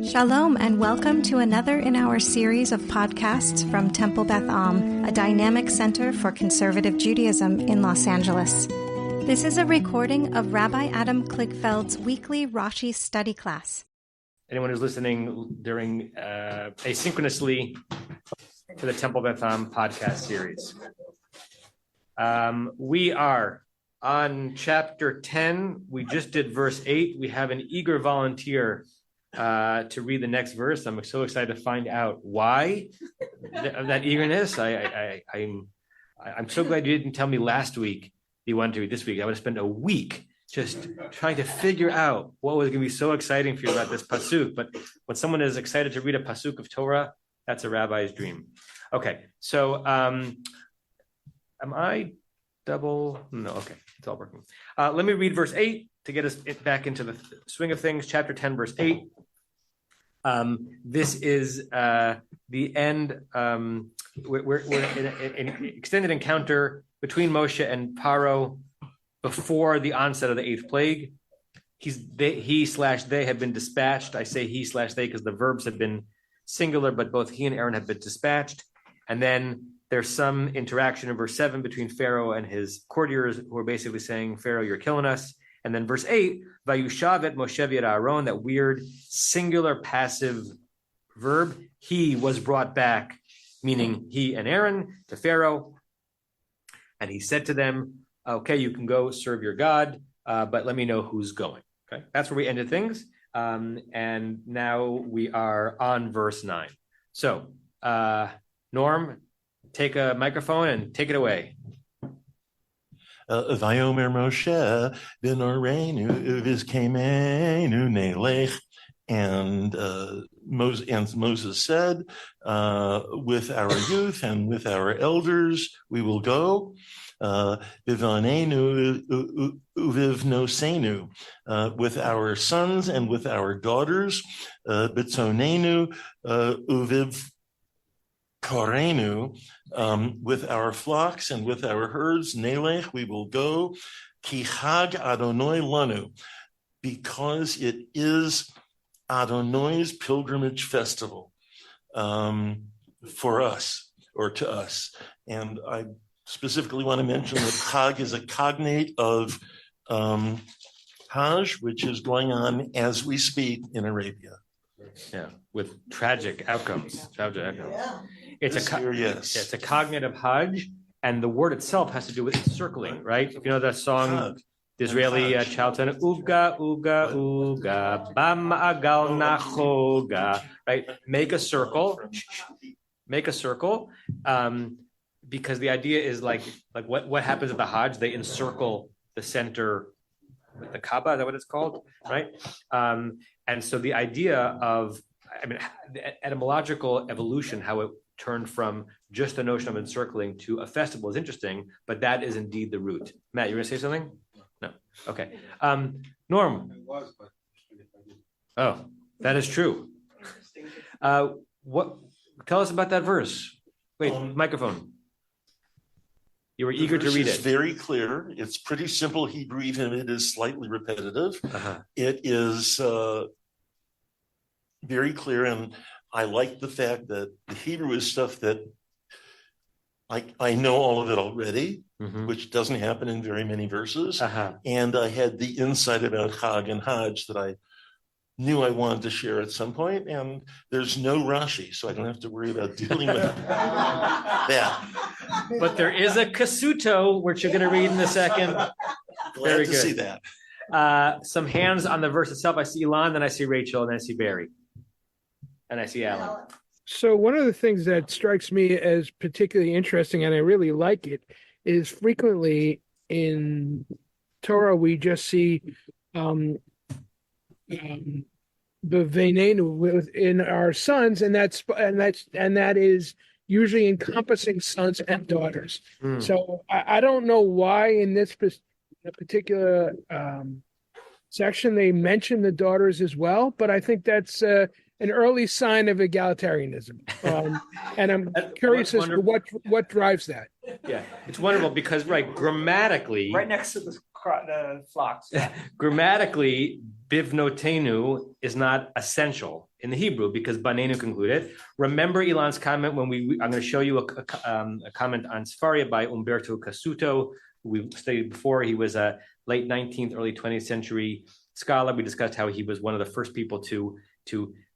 Shalom and welcome to another in our series of podcasts from Temple Beth Am, a dynamic center for conservative Judaism in Los Angeles. This is a recording of Rabbi Adam Kligfeld's weekly Rashi study class. Anyone who's listening during asynchronously to the Temple Beth Am podcast series. We are on chapter 10. We just did verse 8. We have an eager volunteer to read the next verse. I'm so excited to find out why of that eagerness. I'm so glad you didn't tell me last week you wanted to read this week. I would have spent a week just trying to figure out what was going to be so exciting for you about this pasuk. But when someone is excited to read a pasuk of Torah, that's a rabbi's dream. Okay, so am I double? No, okay, it's all working. Let me read verse 8 to get us back into the swing of things. Chapter 10, verse 8. This is the end. We're in an extended encounter between Moshe and Paro before the onset of the 8th plague. He/they have been dispatched. I say he/they because the verbs have been singular, but both he and Aaron have been dispatched. And then there's some interaction in verse 7 between Pharaoh and his courtiers who are basically saying, Pharaoh, you're killing us. And then verse 8, Vayushavet Moshe v'Aaron, that weird singular passive verb. He was brought back, meaning he and Aaron, to Pharaoh. And he said to them, okay, you can go serve your God, but let me know who's going. Okay, that's where we ended things. And now we are on verse 9. So, Norm, take a microphone and take it away. Vayomer Moshe b'noreinu v'izkemeinu nelech, and Moses said, with our youth and with our elders we will go. B'vanenu uvivnosenu, with our sons and with our daughters. B'tzonenu uviv Korenu, with our flocks and with our herds, Nelech, we will go, Ki Chag Adonai Lanu, because it is Adonai's pilgrimage festival for us, or to us. And I specifically want to mention that Chag is a cognate of Hajj, which is going on as we speak in Arabia. Yeah, with tragic outcomes. Yeah. It's a cognate of Hajj, and the word itself has to do with encircling, right? You know that song, the Israeli child song, Uga, Uga, Uga, Bama'agal Nachoga, right? Make a circle, because the idea is like what happens at the Hajj? They encircle the center, the Kaaba, is that what it's called, right? And so the idea of, the etymological evolution, how it turned from just the notion of encircling to a festival is interesting, but that is indeed the root. Matt, you were going to say something? No. Okay. Norm. Oh, that is true. What? Tell us about that verse. Wait, microphone. You were eager to read it. It's very clear. It's pretty simple Hebrew, even if it is slightly repetitive. It is very clear, and I like the fact that the Hebrew is stuff that I know all of it already, which doesn't happen in very many verses. And I had the insight about Chag and Hajj that I knew I wanted to share at some point, and there's no Rashi, so I don't have to worry about dealing with that. But there is a Kasuto, which you're going to read in a second. Glad to see that. Some hands on the verse itself. I see Elon, then I see Rachel, and then I see Barry. And I see Alan. So one of the things that strikes me as particularly interesting, and I really like it, is frequently in Torah we just see the Veinenu within our sons, and that is usually encompassing sons and daughters. So I don't know why in this particular section they mention the daughters as well, but I think that's an early sign of egalitarianism, and I'm curious as to what drives that. Yeah, it's wonderful because grammatically, right next to the flocks. Grammatically, bivnotenu is not essential in the Hebrew because banenu concluded. Remember Elon's comment when I'm going to show you a comment on Sfaria by Umberto Cassuto, who we studied before. He was a late 19th, early 20th century scholar. We discussed how he was one of the first people to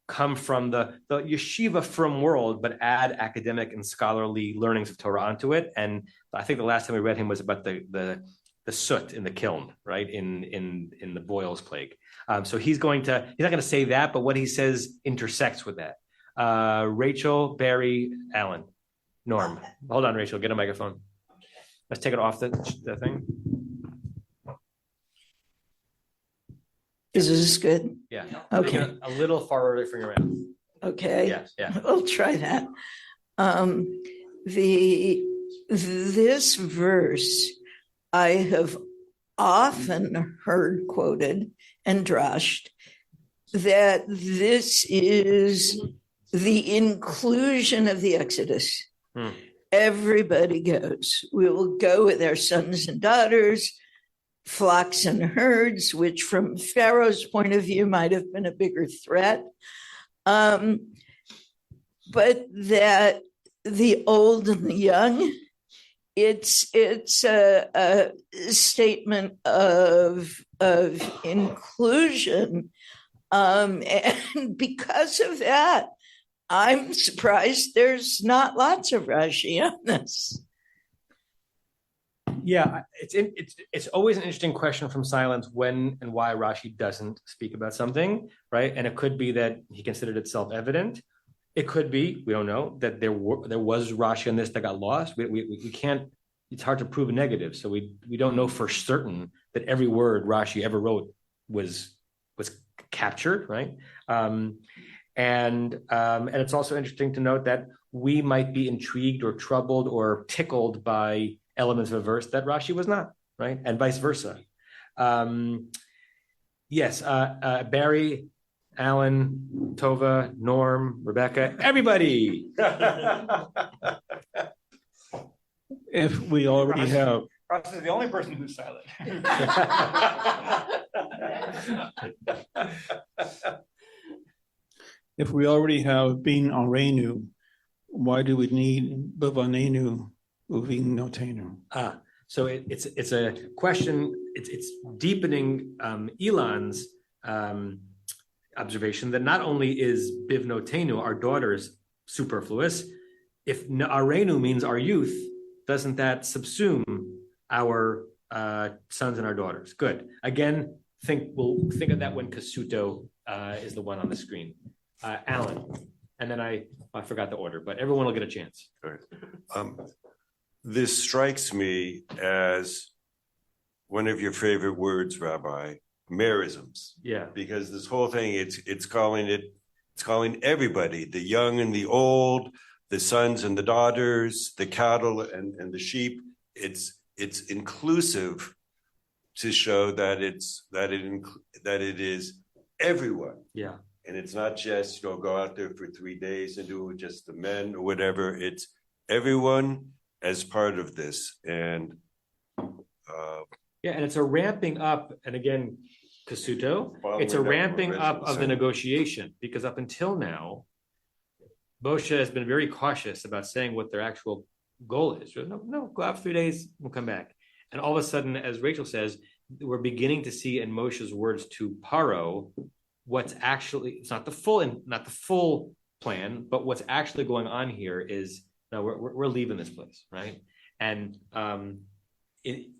come from the yeshiva from world, but add academic and scholarly learnings of Torah onto it. And I think the last time we read him was about the soot in the kiln, right? In the boils plague. So he's not going to say that, but what he says intersects with that. Rachel, Barry, Alan, Norm. Hold on, Rachel, get a microphone. Let's take it off the thing. Is this good? Yeah. Okay. A little farther from your mouth. Okay. Yeah. I'll try that. This verse I have often heard quoted and drashed that this is the inclusion of the Exodus. Everybody goes. We will go with our sons and daughters, flocks and herds, which from Pharaoh's point of view might have been a bigger threat. But that the old and the young, it's a statement of inclusion. And because of that, I'm surprised there's not lots of Rashi on this. Yeah, it's always an interesting question from silence when and why Rashi doesn't speak about something, right? And it could be that he considered it self-evident. It could be, we don't know, that there was Rashi on this that got lost. We can't, it's hard to prove a negative. So we don't know for certain that every word Rashi ever wrote was captured, right? And it's also interesting to note that we might be intrigued or troubled or tickled by elements of a verse that Rashi was not, right? And vice versa. Yes, Barry, Alan, Tova, Norm, Rebecca, everybody. If we already have. Ross is the only person who's silent. If we already have Bin Arenu, why do we need Bavanenu Uvin Notenu? So it's a question, it's deepening Elon's observation that not only is Bivnotenu, our daughters, superfluous, if Arenu means our youth, doesn't that subsume our sons and our daughters? Good. Again, we'll think of that when Cassuto is the one on the screen. Alan, and then I forgot the order, but everyone will get a chance. Right. This strikes me as one of your favorite words, Rabbi, merisms. Yeah. Because this whole thing, it's calling everybody, the young and the old, the sons and the daughters, the cattle and the sheep. It's inclusive to show that it is everyone. Yeah. And it's not just, go out there for 3 days and do it just the men or whatever. It's everyone as part of this. And and it's a ramping up. And again, Cassuto, it's a ramping up of the negotiation, because up until now, Moshe has been very cautious about saying what their actual goal is. No, go out for 3 days, we'll come back. And all of a sudden, as Rachel says, we're beginning to see in Moshe's words to Paro what's actually, it's not the full plan, but what's actually going on here is, no, we're leaving this place, right? And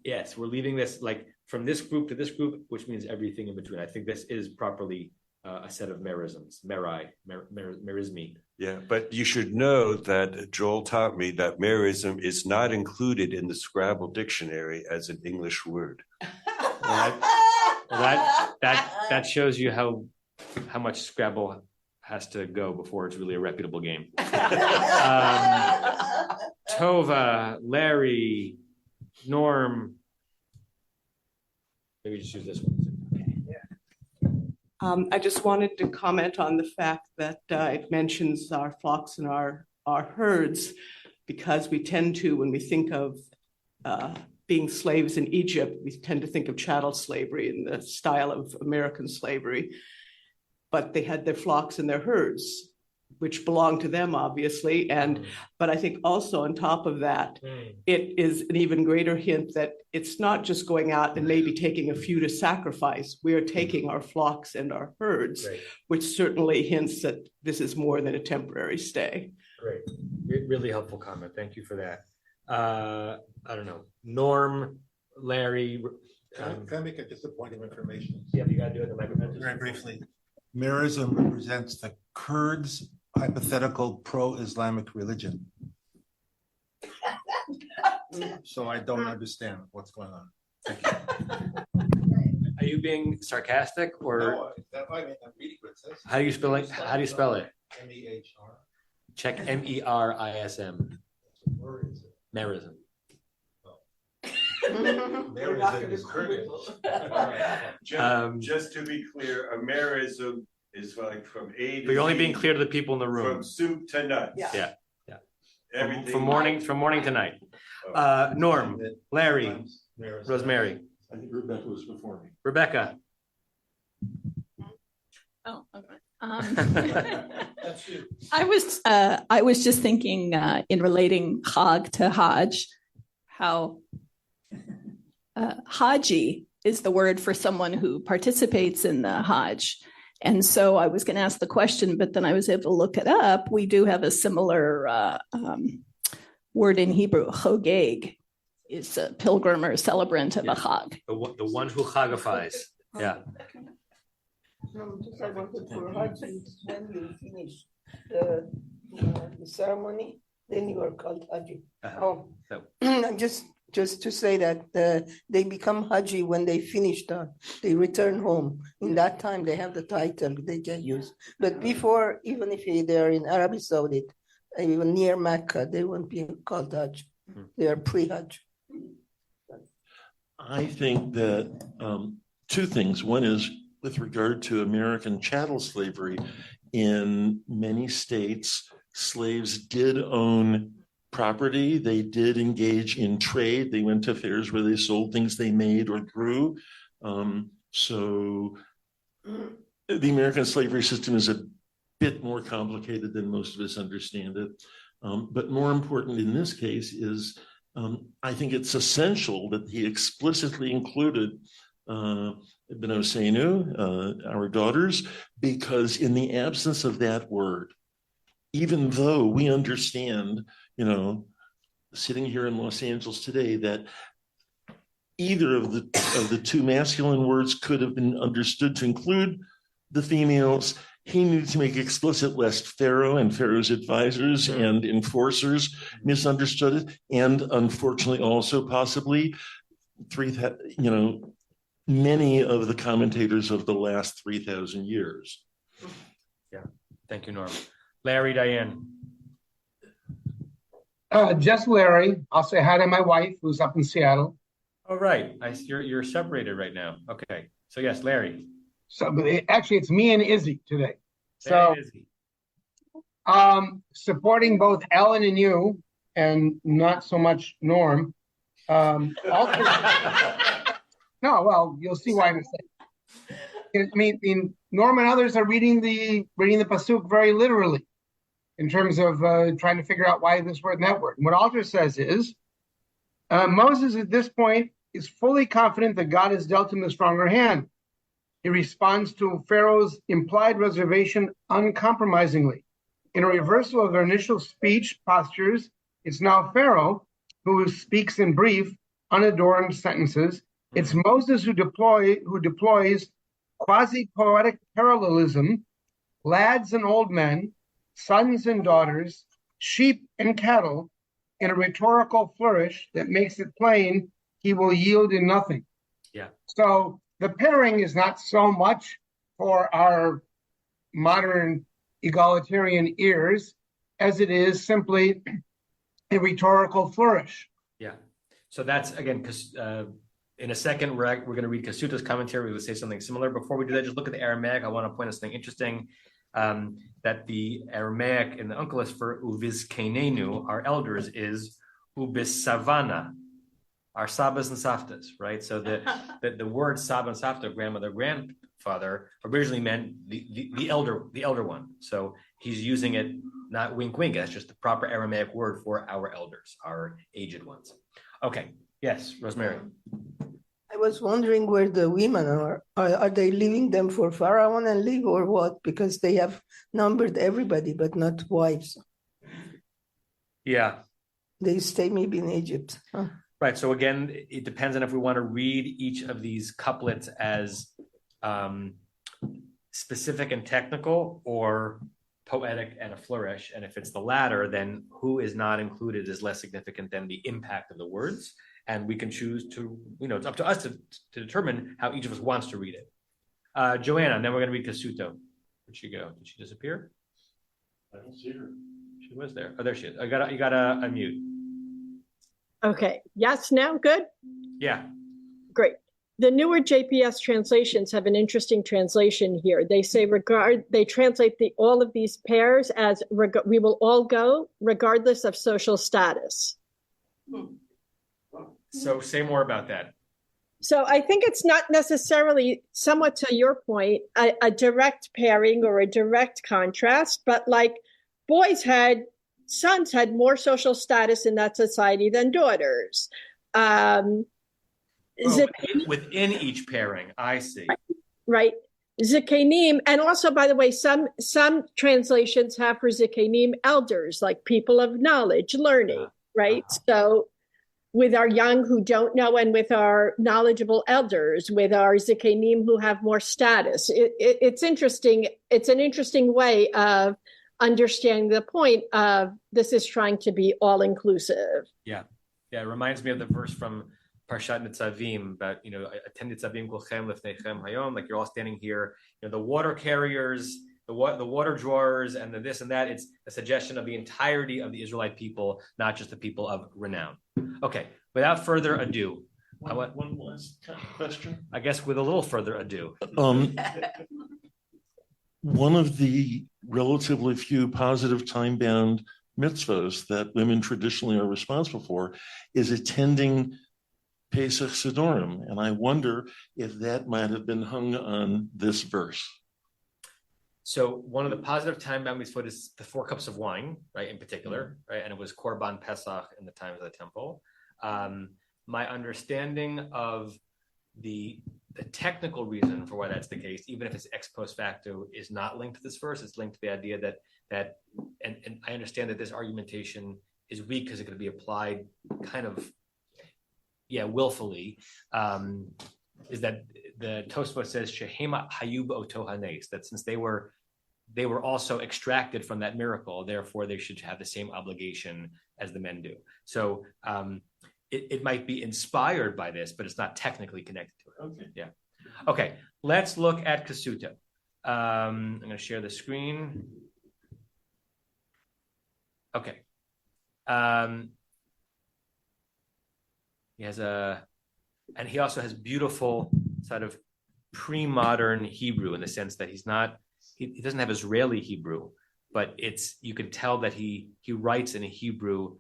yes, we're leaving this, like, from this group to this group, which means everything in between. I think this is properly a set of merisms, merismi. Yeah, but you should know that Joel taught me that merism is not included in the Scrabble dictionary as an English word. That shows you how much Scrabble has to go before it's really a reputable game. Tova, Larry, Norm. Maybe just use this one. I just wanted to comment on the fact that it mentions our flocks and our herds, because we tend to, when we think of being slaves in Egypt, we tend to think of chattel slavery in the style of American slavery, but they had their flocks and their herds, which belonged to them, obviously. But I think also on top of that, it is an even greater hint that it's not just going out and maybe taking a few to sacrifice. We are taking our flocks and our herds, which certainly hints that this is more than a temporary stay. Great. Really helpful comment. Thank you for that. I don't know. Norm, Larry. Can I make just a point of information? Yeah, you got to do it in the microphone. Very briefly. Merism represents the Kurds' hypothetical pro-Islamic religion. So I don't understand what's going on. Thank you. Are you being sarcastic or? No, I'm reading what it says. How do you spell it? How do you spell it? M-E-H-R. Check M-E-R-I-S-M. Merism. Just to be clear, Amerism is like from A to But you're only Z, being clear to the people in the room. from soup to nuts. Yeah. Everything From morning to night. Norm, Larry, Rosemary. I think Rebecca was before me. Rebecca. Oh, okay. I was just thinking in relating Chag to Hajj, how Haji is the word for someone who participates in the Hajj. And so I was going to ask the question, but then I was able to look it up. We do have a similar word in Hebrew, chogeg, is a pilgrim or celebrant of a Chag. The one who chagifies. Yeah. No, just I wanted for Hajj, when you finish the ceremony, then you are called Haji. Just to say that they become Haji when they finish they return home. In that time, they have the title they can use. But before, even if they're in Arabia Saudi, even near Mecca, they won't be called Hajj. They are pre-Hajj. I think that two things. One is with regard to American chattel slavery. In many states, slaves did own property. They did engage in trade. They went to fairs where they sold things they made or grew. So the American slavery system is a bit more complicated than most of us understand it. But more important in this case is I think it's essential that he explicitly included B'no Seinu, our daughters, because in the absence of that word, even though we understand, sitting here in Los Angeles today, that either of the two masculine words could have been understood to include the females, he needed to make explicit lest Pharaoh and Pharaoh's advisors and enforcers misunderstood it, and unfortunately also possibly many of the commentators of the last 3,000 years. Yeah, thank you, Norm. Larry, Diane. Just Larry. I'll say hi to my wife, who's up in Seattle. All right, you're separated right now. Okay, so yes, Larry. So actually, it's me and Izzy today. So, Izzy. Supporting both Ellen and you, and not so much Norm. No, well, you'll see why I'm saying. I mean, Norm and others are reading the pasuk very literally, in terms of trying to figure out why this word and that word. And what Alter says is, Moses at this point is fully confident that God has dealt him the stronger hand. He responds to Pharaoh's implied reservation uncompromisingly. In a reversal of their initial speech postures, it's now Pharaoh who speaks in brief, unadorned sentences. It's Moses who deploys quasi-poetic parallelism, lads and old men, sons and daughters, sheep and cattle, in a rhetorical flourish that makes it plain he will yield in nothing. Yeah. So the pairing is not so much for our modern egalitarian ears as it is simply a rhetorical flourish. Yeah. So that's, again, because in a second, we're going to read Kasuta's commentary. We will say something similar. Before we do that, just look at the Aramaic. I want to point out something interesting, that the Aramaic in the Onkelos for Uvizkenenu, our elders, is Ubisavana. our sabas and saftas, right? So the word saba and safta, grandmother, grandfather, originally meant the elder one. So he's using it not wink wink. That's just the proper Aramaic word for our elders, our aged ones. Okay. Yes, Rosemary. I was wondering where the women are. Are they leaving them for Pharaoh and leave or what? Because they have numbered everybody, but not wives. Yeah. They stay maybe in Egypt. Huh? Right. So again, it depends on if we want to read each of these couplets as specific and technical or poetic and a flourish. And if it's the latter, then who is not included is less significant than the impact of the words. And we can choose to, it's up to us to determine how each of us wants to read it. Joanna, and then we're going to read Kasuto. Where'd she go? Did she disappear? I don't see her. She was there. Oh, there she is. You gotta unmute. Okay. Yes, now good? Yeah. Great. The newer JPS translations have an interesting translation here. They say they translate all of these pairs as we will all go regardless of social status. So say more about that. So I think it's not necessarily, somewhat to your point, a direct pairing or a direct contrast, but like sons had more social status in that society than daughters. Within each pairing, I see. Right. Zikanim, and also, by the way, some translations have for Zikanim elders, like people of knowledge, learning, right? So with our young who don't know, and with our knowledgeable elders, with our Zikanim who have more status. It's interesting. It's an interesting way of understanding the point of this is trying to be all-inclusive. Yeah. It reminds me of the verse from Parshat Nitzavim about, Atem Nitzavim Kulchem Lefnechem Hayom, like you're all standing here, the water carriers, the water drawers, and the this and that. It's a suggestion of the entirety of the Israelite people, not just the people of renown. Okay, without further ado. One last question. I guess with a little further ado. One of the relatively few positive time-bound mitzvahs that women traditionally are responsible for is attending Pesach Sidorim, and I wonder if that might have been hung on this verse. So one of the positive time-bound mitzvot is the 4 cups of wine, right, in particular, right, and it was Korban Pesach in the times of the temple. My understanding of the technical reason for why that's the case, even if it's ex post facto, is not linked to this verse. It's linked to the idea that and I understand that this argumentation is weak because it could be applied kind of, willfully. Is that the Tosfot says Shehema Hayub Oto Hanes, that since they were also extracted from that miracle, therefore they should have the same obligation as the men do. So it might be inspired by this, but it's not technically connected to it. Okay. Yeah. Okay. Let's look at Kasuto. I'm going to share the screen. Okay. He also has beautiful sort of pre-modern Hebrew in the sense that he doesn't have Israeli Hebrew, but you can tell that he writes in a Hebrew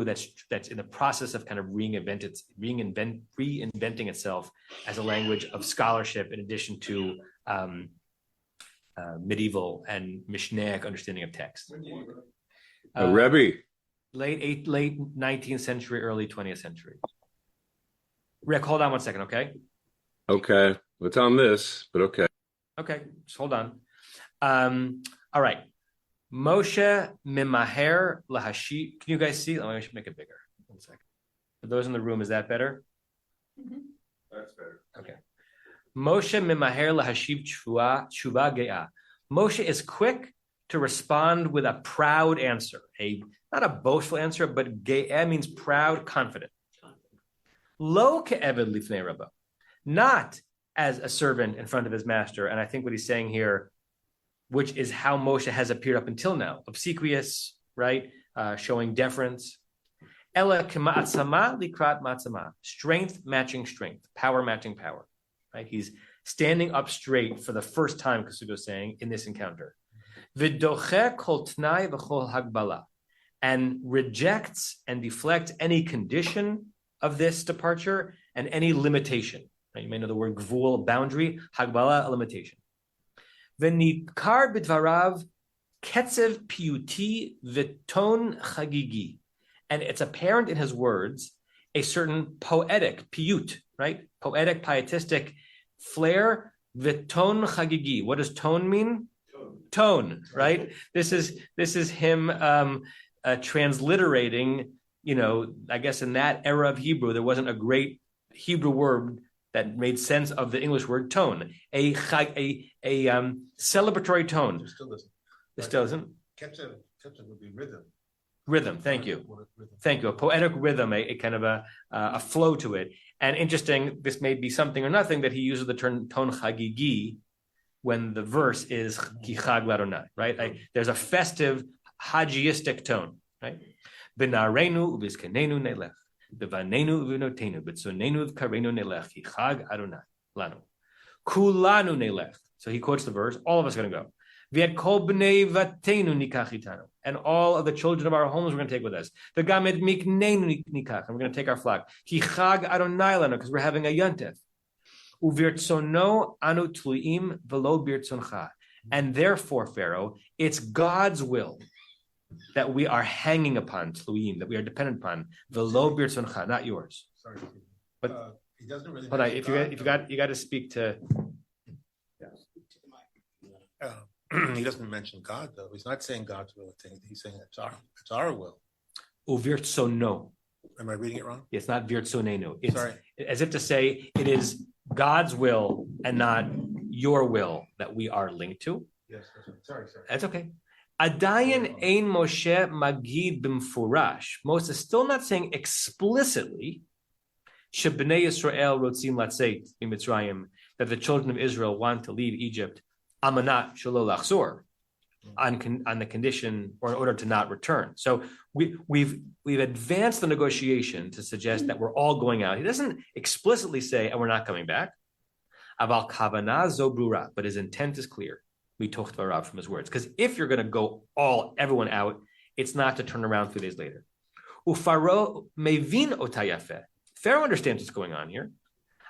that's in the process of kind of reinventing itself as a language of scholarship in addition to medieval and Mishnaic understanding of text. Rebbe. Late 19th century, early 20th century. Rick, hold on one second, okay? Okay. It's on this, but okay. Okay, just hold on. All right. Moshe mimaher lahashib. Can you guys see? I should make it bigger. 1 second. For those in the room, is that better? Mm-hmm. That's better. Okay. Moshe mimaher lahashib tshuva ge'ah. Moshe is quick to respond with a proud answer. Not a boastful answer, but ge'ah means proud, confident. Lo ke'eved lifnei rabbo. Not as a servant in front of his master. And I think what he's saying here, which is how Moshe has appeared up until now, obsequious, right? Showing deference. Ela k'ma'atzama likrat ma'atzama. Strength matching strength, power matching power, right? He's standing up straight for the first time, Kasuto is saying, in this encounter. V'doche kol t'nai v'chol hagbala. And rejects and deflects any condition of this departure and any limitation. Right? You may know the word gvul, boundary, hagbala, a limitation. V'nikar b'dvarav ketzev piyuti v'ton chagigi. And it's apparent in his words a certain poetic, piyut, right? Poetic, pietistic flair, v'ton chagigi. What does tone mean? Tone, right? This is him transliterating, I guess in that era of Hebrew, there wasn't a great Hebrew word that made sense of the English word tone, a celebratory tone. It still doesn't. It still doesn't? Ketzev would be rhythm. Rhythm, thank you. Thank you. A poetic rhythm, a kind of a flow to it. And interesting, this may be something or nothing that he uses the term ton chagigi when the verse is ki chag l'Adonai, right? There's a festive, hagiistic tone, right? B'narenu u'bizkanenu nelech, b'vanenu u'v'notenu, b'tzonenu u'v'karenu nelech, ki chag Adonai lanu. Kulanu nelech. So he quotes the verse, all of us are going to go. V'et kol b'nei vatenu nikach itanu. And all of the children of our homes we're going to take with us. The gamed miknenu nikach, and we're going to take our flock. Ki chag Adonai lanu, because we're having a yontef. Uvirtsono anu tluim velo birtsoncha. And therefore, Pharaoh, it's God's will that we are hanging upon, tluim, that we are dependent upon, velo birtsoncha, not yours. Sorry, but he doesn't really. Hold on, if you got to speak to. He doesn't mention God though. He's not saying God's will. He's saying it's our will. Uvirtsono. Am I reading it wrong? It's not virtsonenu. It's Sorry. As if to say it is God's will and not your will that we are linked to. Yes, sorry. That's okay. Adayan ein Moshe magid b'mfurash. Moses is still not saying explicitly shebnei Yisrael rotzim latzeit b'Mitzrayim, that the children of Israel want to leave Egypt amanat shelo lachzor, on the condition or in order to not return. So we've advanced the negotiation to suggest that we're all going out. He doesn't explicitly say, and we're not coming back. Aval kavana zo brura, but his intent is clear. We took Varav from his words. Because if you're going to go everyone out, it's not to turn around 3 days later. Ufaro mevin otayafe. Pharaoh understands what's going on here.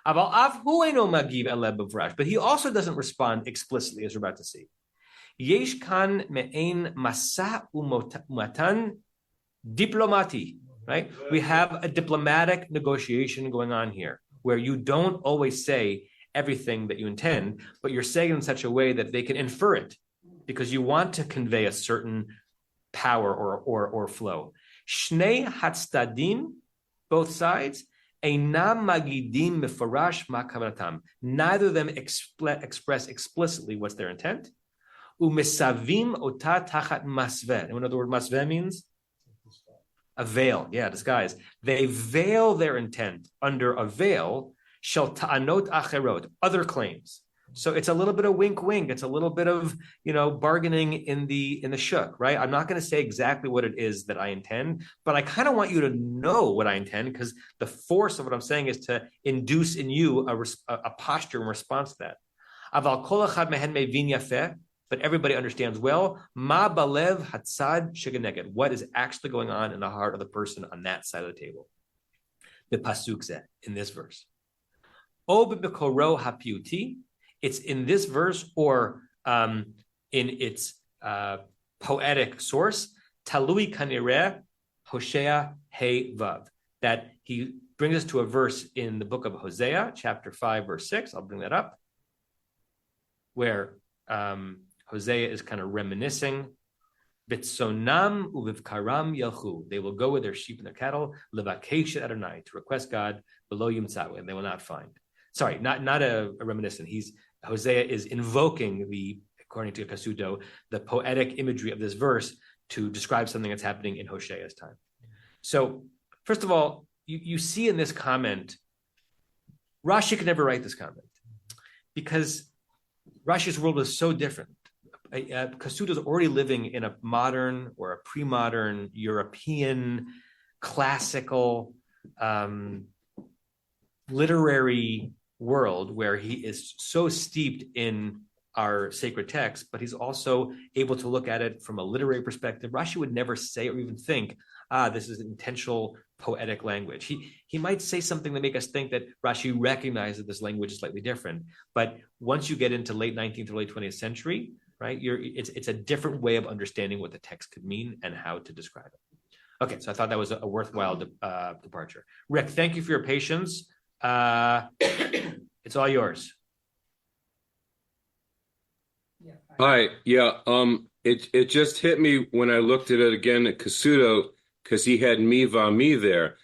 Aval av hueno magiv eleb b'vrash, but he also doesn't respond explicitly, as we're about to see. Yesh kan me'ein masa umatan diplomati, right? We have a diplomatic negotiation going on here where you don't always say everything that you intend, but you're saying it in such a way that they can infer it because you want to convey a certain power or flow. Shnei hatstadim, both sides, einam magidim mefarash ma kavanatam. Neither of them express explicitly what's their intent. Umesavim ota tachat masveh. And we know the word masveh means? A veil. Yeah, disguise. They veil their intent under a veil, shel ta'anot acherot, other claims. So it's a little bit of wink. It's a little bit of, bargaining in the shuk, right? I'm not going to say exactly what it is that I intend, but I kind of want you to know what I intend because the force of what I'm saying is to induce in you a posture in response to that. Aval kol echad mehen mevin yafeh, but everybody understands well, ma balev hatzad shegeneged, what is actually going on in the heart of the person on that side of the table. The pasuk zeh, in this verse. O b'bekoro hapiuti, it's in this verse or in its poetic source, talui kanireh Hosea He Vav, that he brings us to a verse in the book of Hosea, chapter 5, verse 6. I'll bring that up, where Hosea is kind of reminiscing. Bitsonam uvivkaram yelchu. They will go with their sheep and their cattle, levakesh Adonai, to request God, below yimtzahu, and they will not find. Sorry, not a reminiscent. Hosea is invoking according to Kasuto, the poetic imagery of this verse to describe something that's happening in Hosea's time. So, first of all, you see in this comment, Rashi could never write this comment because Rashi's world was so different. Kasuto is already living in a modern or a pre-modern European classical literary world where he is so steeped in our sacred text, but he's also able to look at it from a literary perspective. Rashi would never say or even think, this is intentional poetic language. He might say something that make us think that Rashi recognizes that this language is slightly different. But once you get into late 19th or late 20th century, right, it's a different way of understanding what the text could mean and how to describe it. Okay, so I thought that was a worthwhile departure. Rick, thank you for your patience. It's all yours. Hi, yeah. It just hit me when I looked at it again at Kasuto, because he had me va me there.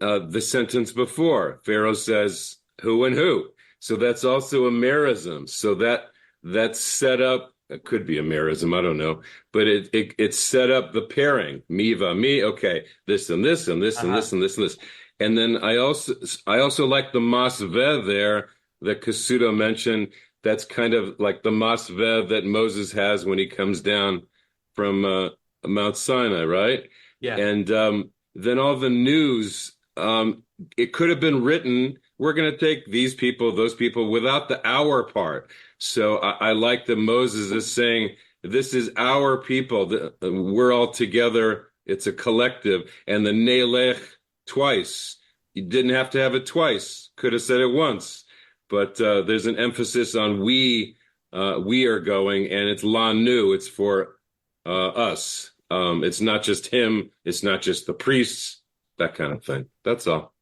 The sentence before, Pharaoh says who and who. So that's also a merism. So that's set up. It could be a merism, I don't know, but it set up the pairing. Me va me. Okay, this and this and this and this and this and this. And then I also like the masveh there that Kasuto mentioned. That's kind of like the masveh that Moses has when he comes down from Mount Sinai, right? Yeah. And then all the news, it could have been written, we're going to take these people, those people, without the our part. So I like that Moses is saying, this is our people. We're all together. It's a collective. And the nelech twice. You didn't have to have it twice. Could have said it once. But there's an emphasis on we are going, and it's lanu. It's for us. It's not just him. It's not just the priests, that kind of thing. That's all.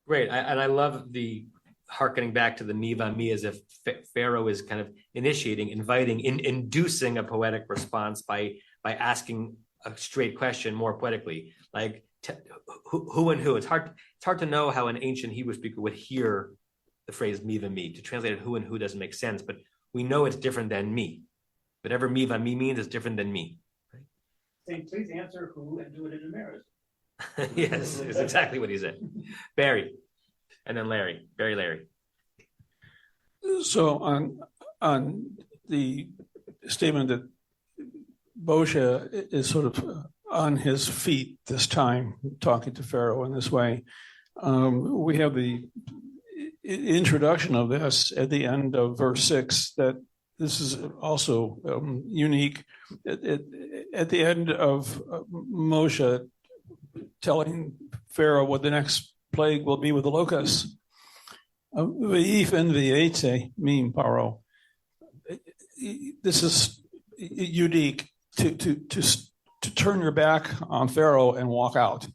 Great. And I love the hearkening back to the me va me, as if Pharaoh is kind of initiating, inviting, inducing a poetic response by asking a straight question more poetically, like who and who. It's hard to know how an ancient Hebrew speaker would hear the phrase me va me. To translate it who and who doesn't make sense, but we know it's different than me. Whatever me va me means is different than me. Right? Saying, please answer who and do it in American. Yes, it's exactly what he said. Barry, and then Larry. Barry, Larry. So on the statement that Moshe is sort of on his feet this time, talking to Pharaoh in this way, we have the introduction of this at the end of verse 6, that this is also unique. At the end of Moshe telling Pharaoh what the next plague will be with the locusts, mean paro. This is unique to turn your back on Pharaoh and walk out.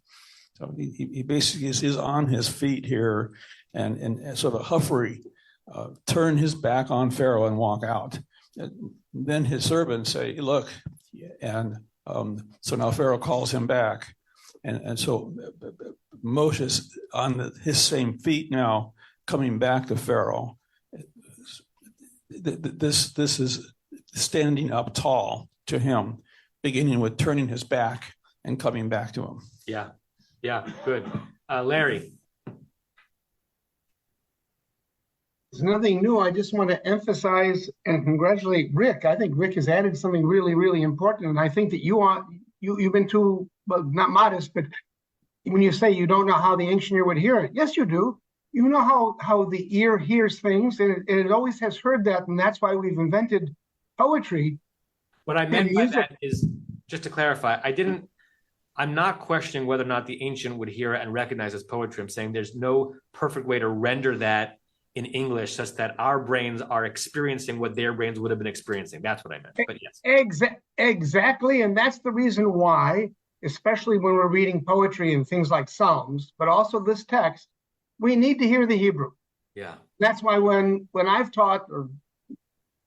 So he basically is on his feet here and sort of huffery, turn his back on Pharaoh and walk out. And then his servants say, look, and so now Pharaoh calls him back. And so Moshe's on his same feet now, coming back to Pharaoh. This is standing up tall to him, beginning with turning his back and coming back to him. Yeah, good. Larry. There's nothing new. I just want to emphasize and congratulate Rick. I think Rick has added something really, really important. And I think that you've been too, well, not modest, but when you say you don't know how the ancient ear would hear it, yes, you do. You know how the ear hears things, and it always has heard that, and that's why we've invented poetry. What I meant by that is, just to clarify, I'm not questioning whether or not the ancient would hear it and recognize as poetry. I'm saying there's no perfect way to render that in English such that our brains are experiencing what their brains would have been experiencing. That's what I meant. But yes. Exactly. And that's the reason why, especially when we're reading poetry and things like Psalms, but also this text, we need to hear the Hebrew. Yeah. That's why when I've taught, or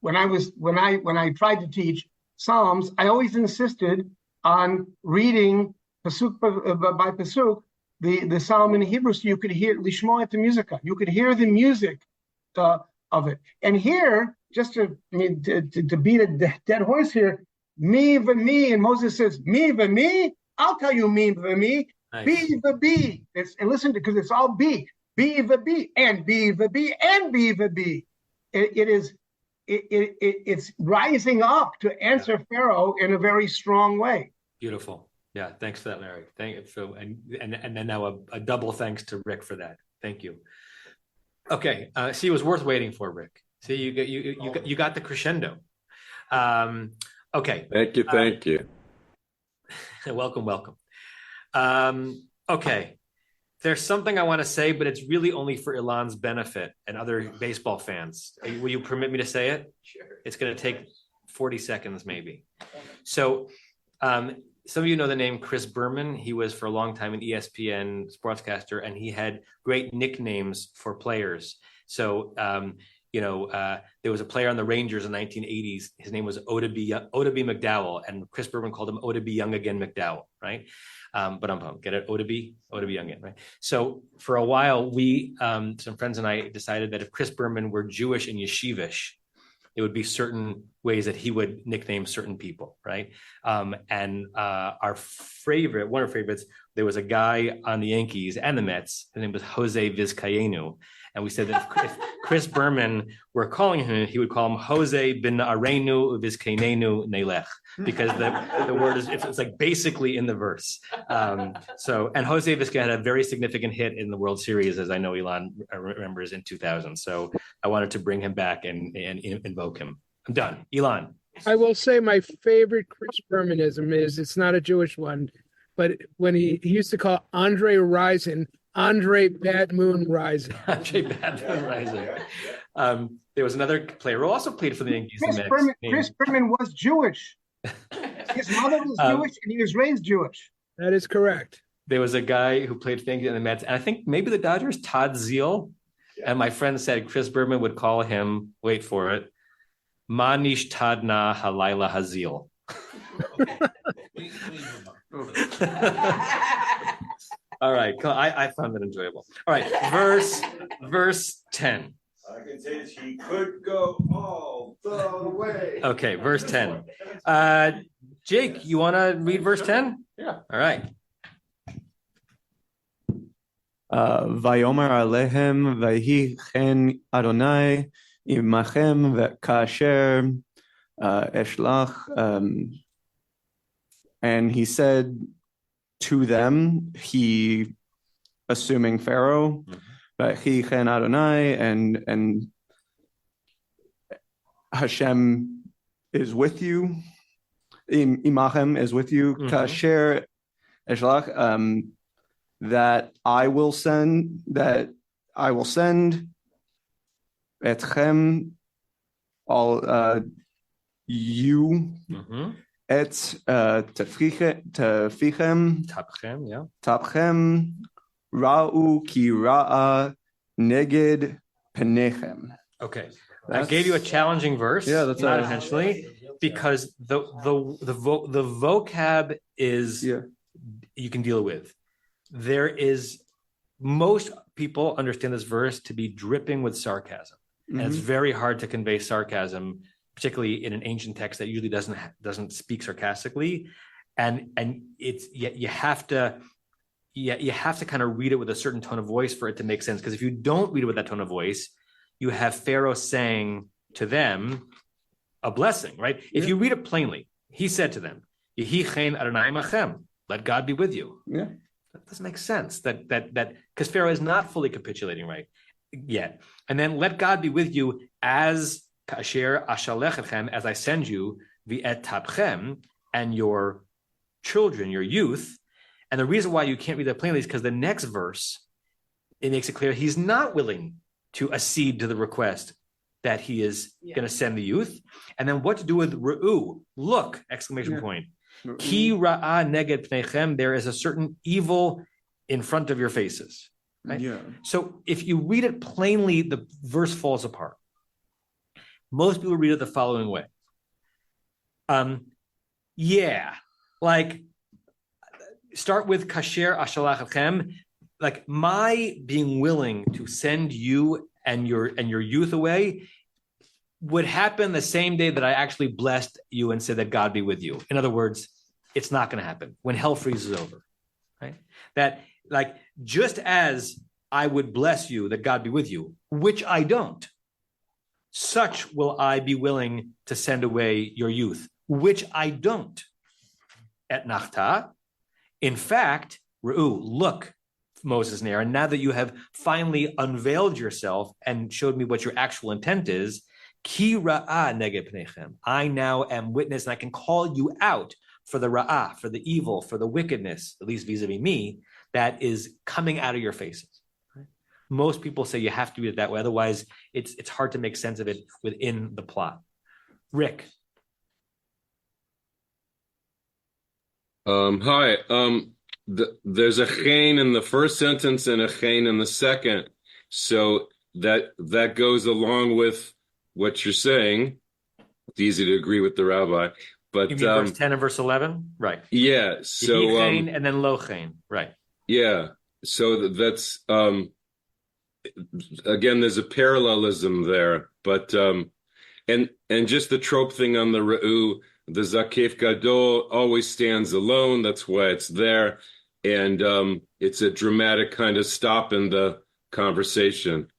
when I tried to teach Psalms, I always insisted on reading pasuk by pasuk the psalm in Hebrew, so you could hear lishmoa et musica. You could hear the music of it. And here, just to beat a dead horse here, me v'me, and Moses says me v'me. I'll tell you me v'me. Nice. Be v'be. And listen, because it's all be. Be v'be and be v'be and be v'be. It's rising up to answer Pharaoh in a very strong way. Beautiful. Yeah, thanks for that, Larry. Thank you. So, and then now a double thanks to Rick for that. Thank you. Okay, see, it was worth waiting for, Rick. See, you got the crescendo. Okay. Thank you. Welcome. Okay. There's something I want to say, but it's really only for Ilan's benefit and other baseball fans. Will you permit me to say it? Sure. It's going to take 40 seconds, maybe. So, some of you know the name Chris Berman. He was for a long time an ESPN sportscaster, and he had great nicknames for players. So, there was a player on the Rangers in the 1980s. His name was Oda B. McDowell, and Chris Berman called him Oda B. Young Again McDowell, right? But get it? Oda B Young Again, right? So for a while, we, some friends and I decided that if Chris Berman were Jewish and yeshivish, it would be certain ways that he would nickname certain people, right? And our favorite, one of our favorites, there was a guy on the Yankees and the Mets. His name was Jose Vizcaíno. And we said that if Chris Berman were calling him, he would call him Jose bin Arenu Vizcaíno Nelech, because the word is, it's like basically in the verse. And Jose Vizcaíno had a very significant hit in the World Series, as I know Ilan remembers, in 2000. So I wanted to bring him back and invoke him. I'm done. Ilan. I will say my favorite Chris Bermanism is, it's not a Jewish one, but when he used to call Andre Rison, Andre Bad Moon Rising. Andre Bad Moon Rising. There was another player who also played for the Yankees. Chris Berman was Jewish. His mother was Jewish, and he was raised Jewish. That is correct. There was a guy who played for the Yankees and the Mets, and I think maybe the Dodgers, Todd Zeal. And my friend said Chris Berman would call him, wait for it, Manish Tadna Halayla Hazil. All right, I found that enjoyable. All right, verse 10. I can say he could go all the way. Okay, verse 10. Jake, you want to read verse 10? Yeah. All right. Vayomer alehem vayhi chen Adonai imachem v'kasher eshlach. And he said to them, he, assuming Pharaoh, vayhi chen Adonai, and Hashem is with you, imachem is with you, kasher eshlach, that I will send etchem, all you, et tefichem, tapchem, ra'u ki ra'a neged penechem. Okay, I gave you a challenging verse. Yeah, that's not intentionally, because the vocab is you can deal with. There is, most people understand this verse to be dripping with sarcasm. And it's very hard to convey sarcasm, particularly in an ancient text that usually doesn't speak sarcastically. And it's, you have to kind of read it with a certain tone of voice for it to make sense. Because if you don't read it with that tone of voice, you have Pharaoh saying to them a blessing, right? If you read it plainly, he said to them, Yehi chen Adonai machem, let God be with you. Yeah. That doesn't make sense. That because Pharaoh is not fully capitulating right yet. And then let God be with you as kasher ashalechem, as I send you v'et tapchem, and your children, your youth. And the reason why you can't read that plainly is because the next verse, it makes it clear he's not willing to accede to the request that he is going to send the youth. And then what to do with Re'u, look, exclamation point. Ki ra'a neged pneichem, there is a certain evil in front of your faces. Right? Yeah. So if you read it plainly, the verse falls apart. Most people read it the following way. Start with kasher ashalachem, like my being willing to send you and your youth away would happen the same day that I actually blessed you and said that God be with you. In other words, it's not going to happen when hell freezes over, right? That, like, just as I would bless you that God be with you, which I don't, such will I be willing to send away your youth, which I don't. Et nachta, in fact, Re'u, look, Moses and Aaron, now that you have finally unveiled yourself and showed me what your actual intent is, Ki ra'ah neged pneichem. I now am witness, and I can call you out for the ra'ah, for the evil, for the wickedness, at least vis-a-vis me, that is coming out of your faces. Right? Most people say you have to read it that way. Otherwise, it's hard to make sense of it within the plot. Rick. Hi. There's a chen in the first sentence and a chen in the second. So that goes along with what you're saying. It's easy to agree with the rabbi. But you mean verse 10 and verse 11? Right. Yeah. So and then lo chen. Right. Yeah. So that's again, there's a parallelism there. But and just the trope thing on the Re'u, the Zakef Gadol always stands alone. That's why it's there. And it's a dramatic kind of stop in the conversation.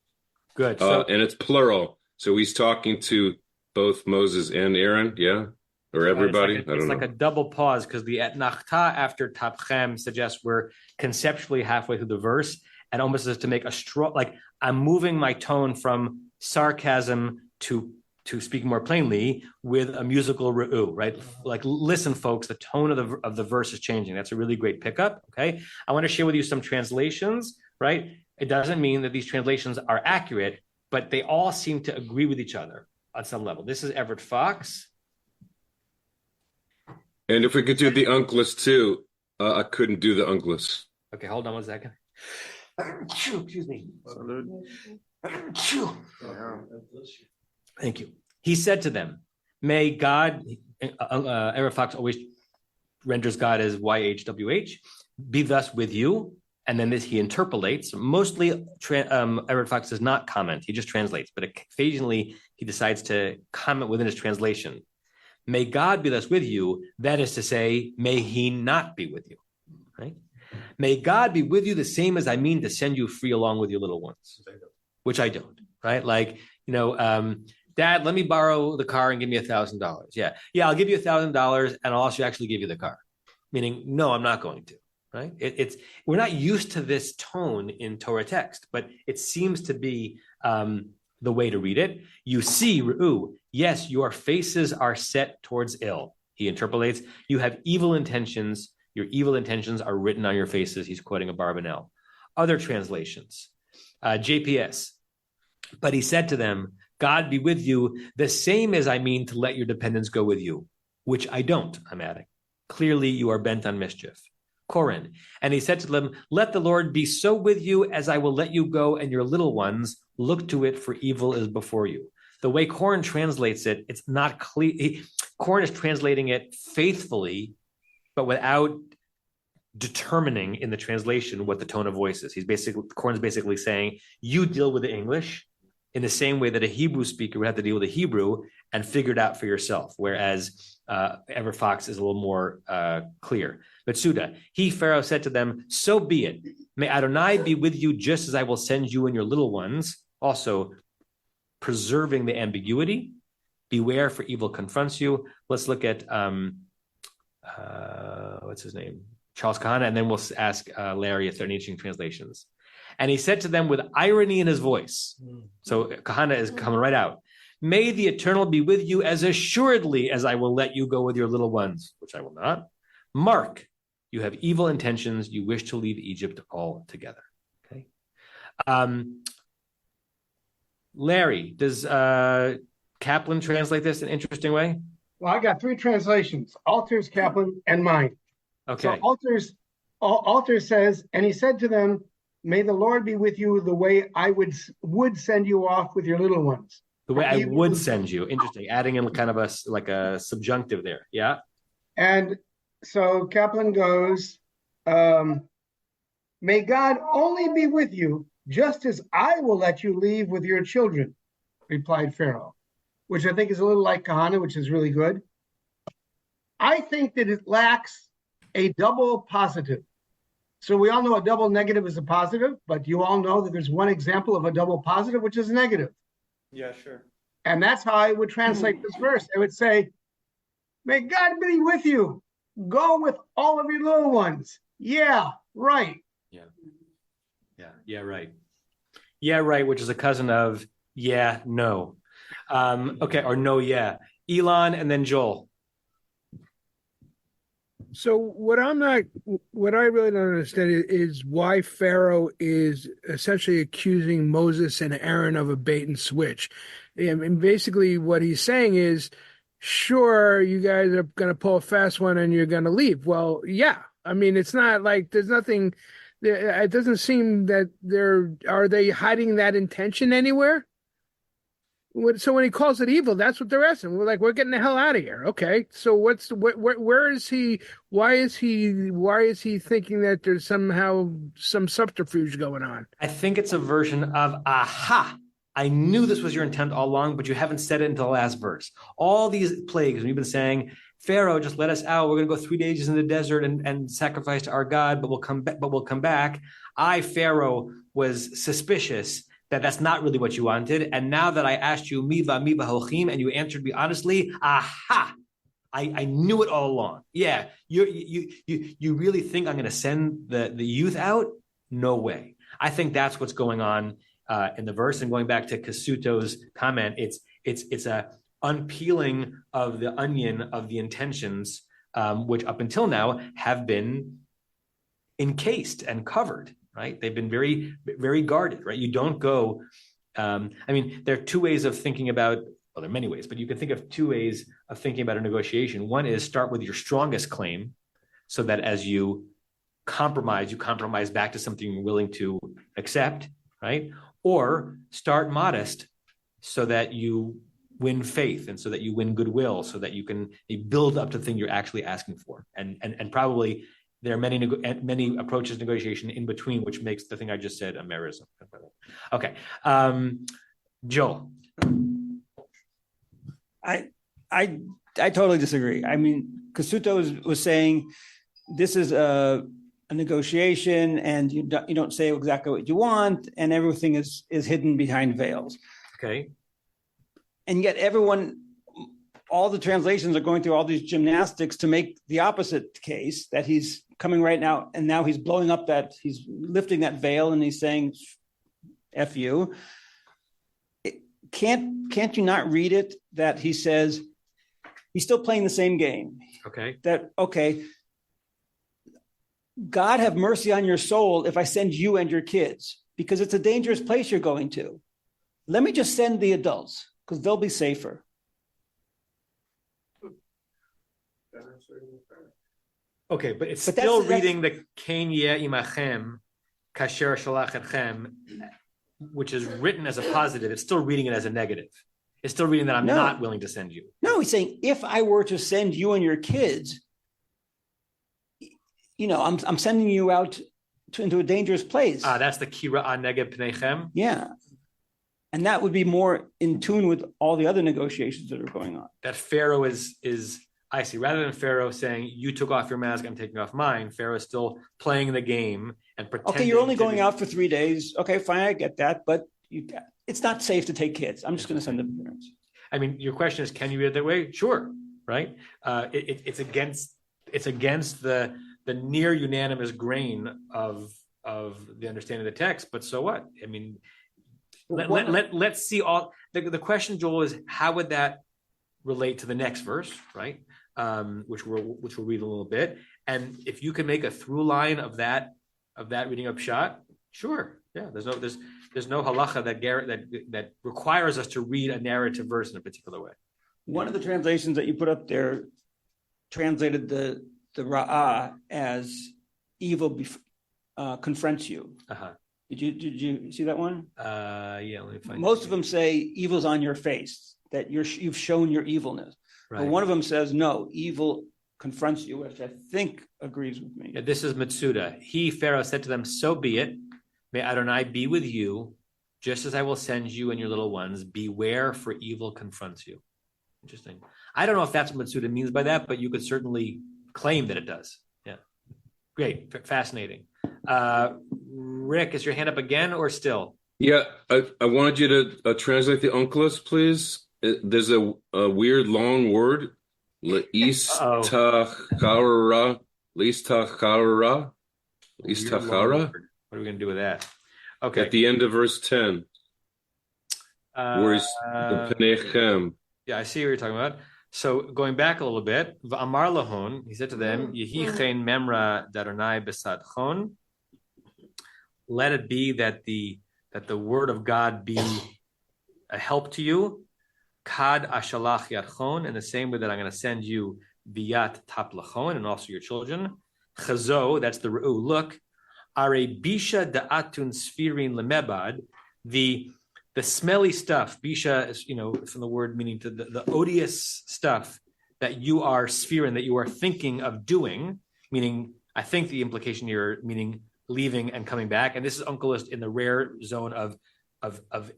Good. And it's plural. So he's talking to both Moses and Aaron, yeah? Or everybody? It's like a double pause because the etnachta after tapchem suggests we're conceptually halfway through the verse and almost as to make a straw, like I'm moving my tone from sarcasm to speak more plainly with a musical re'u, right? Like, listen, folks, the tone of the verse is changing. That's a really great pickup, okay? I want to share with you some translations, right? It doesn't mean that these translations are accurate, but they all seem to agree with each other on some level. This is Everett Fox. And if we could do the uncless too, I couldn't do the uncless. Okay, hold on one second. Excuse me. Thank you. He said to them, may God, Everett Fox always renders God as YHWH, be thus with you. And then this he interpolates. Mostly Everett Fox does not comment. He just translates. But occasionally he decides to comment within his translation. May God be thus with you. That is to say, may he not be with you. Right? May God be with you the same as I mean to send you free along with your little ones. Which I don't. Right? Like, Dad, let me borrow the car and give me $1,000. Yeah, I'll give you $1,000 and I'll also actually give you the car. Meaning, no, I'm not going to. Right? We're not used to this tone in Torah text, but it seems to be the way to read it. You see, Re'u, yes, your faces are set towards ill. He interpolates. You have evil intentions. Your evil intentions are written on your faces. He's quoting a Barbanel. Other translations, JPS. But he said to them, God be with you, the same as I mean to let your dependents go with you, which I don't, I'm adding. Clearly, you are bent on mischief. Korin. And he said to them, let the Lord be so with you as I will let you go and your little ones. Look to it, for evil is before you. The way Korin translates it, it's not clear. Korin is translating it faithfully, but without determining in the translation what the tone of voice is. Korin's basically saying, you deal with the English in the same way that a Hebrew speaker would have to deal with a Hebrew and figure it out for yourself, whereas Everett Fox is a little more clear. But Suda, Pharaoh said to them, so be it. May Adonai be with you just as I will send you and your little ones. Also, preserving the ambiguity. Beware, for evil confronts you. Let's look at, what's his name? Charles Kahana, and then we'll ask Larry if there are any interesting translations. And he said to them with irony in his voice. So Kahana is coming right out. May the Eternal be with you as assuredly as I will let you go with your little ones, which I will not. Mark, you have evil intentions. You wish to leave Egypt altogether. Okay. Larry, does Kaplan translate this in an interesting way? Well, I got three translations: Alter's, Kaplan, and mine. Okay. So Alter says, and he said to them, may the Lord be with you the way I would send you off with your little ones. The way I would send you. Interesting. Adding in kind of a subjunctive there. Yeah. And so Kaplan goes, may God only be with you, just as I will let you leave with your children, replied Pharaoh, which I think is a little like Kahana, which is really good. I think that it lacks a double positive. So we all know a double negative is a positive, but you all know that there's one example of a double positive, which is negative. Yeah, sure. And that's how I would translate this verse. I would say, may God be with you. Go with all of your little ones. Yeah, right. Yeah, right. Yeah, right, which is a cousin of yeah, no. Okay, or no, yeah. Elon and then Joel. So what I really don't understand is why Pharaoh is essentially accusing Moses and Aaron of a bait and switch. I mean, basically what he's saying is, sure, you guys are going to pull a fast one and you're going to leave. Well, yeah. I mean, it's not like there's nothing. It doesn't seem that are they hiding that intention anywhere? So when he calls it evil, that's what they're asking. We're like, we're getting the hell out of here. Okay, so where is he? Why is he thinking that there's somehow some subterfuge going on? I think it's a version of aha. I knew this was your intent all along, but you haven't said it until the last verse. All these plagues, we've been saying, Pharaoh, just let us out. We're going to go 3 days in the desert and sacrifice to our God, but we'll come back. I, Pharaoh, was suspicious that that's not really what you wanted. And now that I asked you, miva holchim, and you answered me honestly, aha, I knew it all along. Yeah, you really think I'm going to send the youth out? No way. I think that's what's going on in the verse. And going back to Kasuto's comment, it's a unpeeling of the onion of the intentions, which up until now have been encased and covered. Right? They've been very, very guarded, right? You don't go, there are two ways of thinking about, well, there are many ways, but you can think of 2 ways of thinking about a negotiation. One is start with your strongest claim so that as you compromise back to something you're willing to accept, right? Or start modest so that you win faith and so that you win goodwill, so that you can build up to the thing you're actually asking for. And probably there are many approaches to negotiation in between, which makes the thing I just said a merism. Okay, Joel. I totally disagree. I mean, Kasuto was saying this is a negotiation, and you don't say exactly what you want, and everything is hidden behind veils. Okay, and yet all the translations are going through all these gymnastics to make the opposite case, that he's coming right now, and now he's blowing up he's lifting that veil, and he's saying, F you. Can't you not read it that he says he's still playing the same game? Okay. God have mercy on your soul if I send you and your kids, because it's a dangerous place you're going to. Let me just send the adults, because they'll be safer. Okay, but it's still reading the Ken yeh imachem kasher shalach etchem, which is written as a positive. It's still reading it as a negative. It's still reading that I'm not willing to send you. No, he's saying if I were to send you and your kids, I'm sending you out into a dangerous place. That's the kira neged pneichem. Yeah, and that would be more in tune with all the other negotiations that are going on. That Pharaoh is. I see. Rather than Pharaoh saying, you took off your mask, I'm taking off mine, Pharaoh is still playing the game and pretending. Okay, you're only going out for 3 days. Okay, fine, I get that. But it's not safe to take kids. I'm just going to send them parents. I mean, your question is, can you read it that way? Sure, right? It's against the near unanimous grain of the understanding of the text, but so what? I mean, let's see all. The question, Joel, is how would that relate to the next verse, right? Which we'll read a little bit, and if you can make a through line of that reading up shot, sure, yeah. There's no halacha that requires us to read a narrative verse in a particular way. One of the translations that you put up there translated the ra'ah as evil confronts you. Uh-huh. Did you see that one? Yeah. Let me find. Most of them say evil's on your face, that you've shown your evilness. Right. But one of them says, no, evil confronts you, which I think agrees with me. Yeah, this is Mitsuda. He, Pharaoh, said to them, so be it. May Adonai be with you, just as I will send you and your little ones. Beware, for evil confronts you. Interesting. I don't know if that's what Mitsuda means by that, but you could certainly claim that it does. Yeah. Great. Fascinating. Rick, is your hand up again or still? Yeah, I wanted you to translate the Onkelos, please. There's a weird long word, leistachara. What are we going to do with that? Okay. At the end of verse 10. Where's the Penechem? Yeah, I see what you're talking about. So going back a little bit, V'amar lahon, he said to them, Yehi chen memra daronai besadchon. Let it be that the word of God be a help to you. Kad ashalach yadchon, in the same way that I'm going to send you biyat taplachon, and also your children. Chazo, that's the re'u. Look, are bisha da'atun sfirin lemebad, the smelly stuff. Bisha is, from the word meaning to the odious stuff that you are sfirin, that you are thinking of doing, meaning, I think the implication here, meaning leaving and coming back. And this is Unkelist in the rare zone of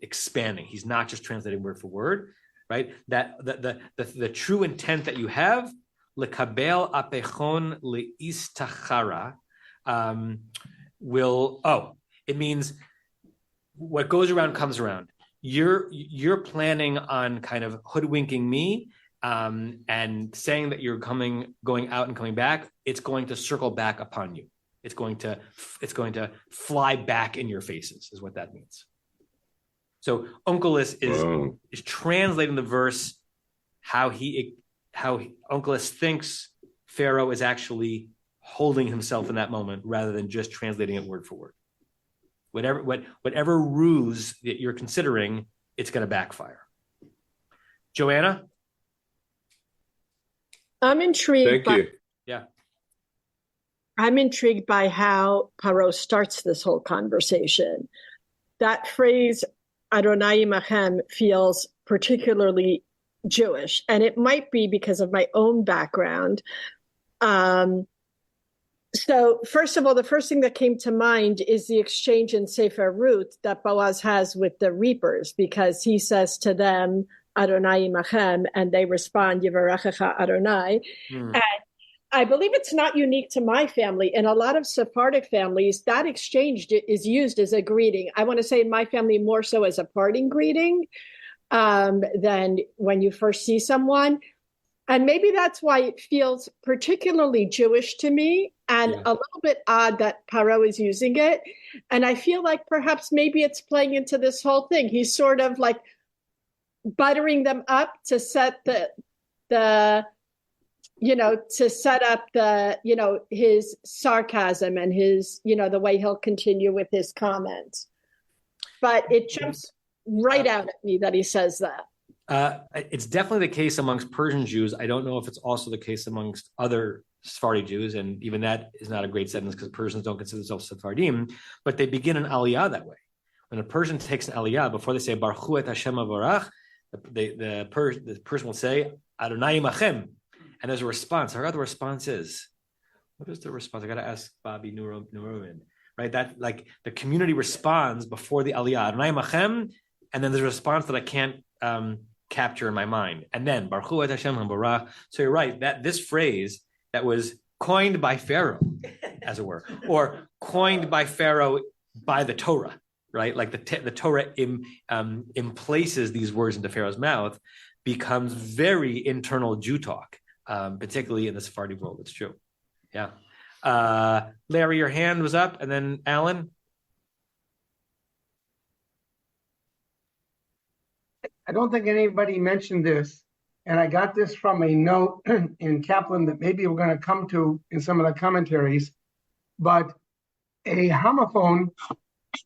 expanding. He's not just translating word for word, right? That the true intent that you have, lekabel apechon leistachara, it means what goes around comes around. You're planning on kind of hoodwinking me and saying that you're going out and coming back. It's going to circle back upon you. It's going to fly back in your faces, is what that means. So Onkelos is translating the verse how Onkelos thinks Pharaoh is actually holding himself in that moment, rather than just translating it word for word. Whatever ruse that you're considering, it's going to backfire. Joanna? I'm intrigued. Thank you. Yeah. I'm intrigued by how Paro starts this whole conversation. That phrase, Adonai Imachem, feels particularly Jewish, and it might be because of my own background. So first of all, the first thing that came to mind is the exchange in Sefer Ruth that Boaz has with the reapers, because he says to them, Adonai Imachem, and they respond, Yivarechecha Adonai. And I believe it's not unique to my family. In a lot of Sephardic families, that exchange is used as a greeting. I want to say in my family more so as a parting greeting than when you first see someone. And maybe that's why it feels particularly Jewish to me, and a little bit odd that Paro is using it. And I feel like perhaps maybe it's playing into this whole thing. He's sort of like buttering them up to set his sarcasm and his, the way he'll continue with his comments. But it jumps right out at me that he says that. It's definitely the case amongst Persian Jews. I don't know if it's also the case amongst other Sephardi Jews, and even that is not a great sentence because Persians don't consider themselves Sephardim, but they begin an aliyah that way. When a Persian takes an aliyah, before they say Baruch Hu et Hashem Avarach, the Persian will say Adonai Imachem, and there's a response. I forgot what the response is. What is the response? I got to ask Bobby Nurumin, right? That like the community responds before the aliyah, Adonai Imachem, and then there's a response that I can't capture in my mind. And then Baruch Hu et Hashem Barach. So you're right, that this phrase that was coined by Pharaoh, as it were, or coined by Pharaoh by the Torah, right? Like the Torah emplaces these words into Pharaoh's mouth, becomes very internal Jew talk, particularly in the Sephardi world. It's true. Yeah. Larry, your hand was up, and then Alan. I don't think anybody mentioned this, and I got this from a note in Kaplan that maybe we're going to come to in some of the commentaries, but a homophone,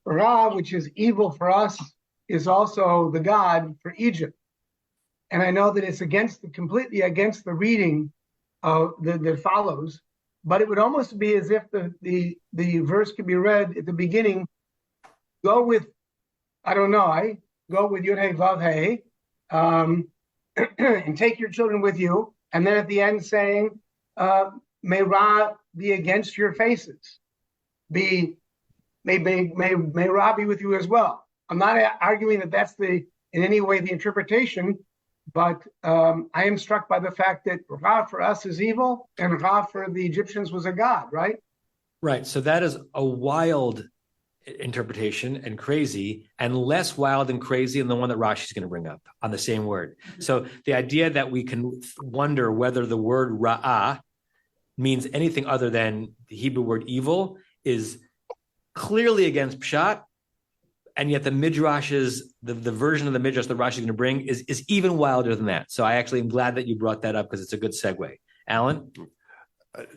Ra, which is evil for us, is also the god for Egypt. And I know that it's completely against the reading that follows, but it would almost be as if the verse could be read at the beginning, go with Yud Hey Vav Hey, and take your children with you, and then at the end saying, may Ra be against your faces, may Ra be with you as well. I'm not arguing that that's in any way the interpretation, but I am struck by the fact that Ra for us is evil, and Ra for the Egyptians was a god, right? Right. So that is a wild interpretation and crazy, and less wild and crazy than the one that Rashi is going to bring up on the same word. So the idea that we can wonder whether the word ra'ah means anything other than the Hebrew word evil is clearly against Pshat, And yet the Midrash's, the version of the Midrash that Rashi is going to bring is even wilder than that. So I actually am glad that you brought that up because it's a good segue. Alan?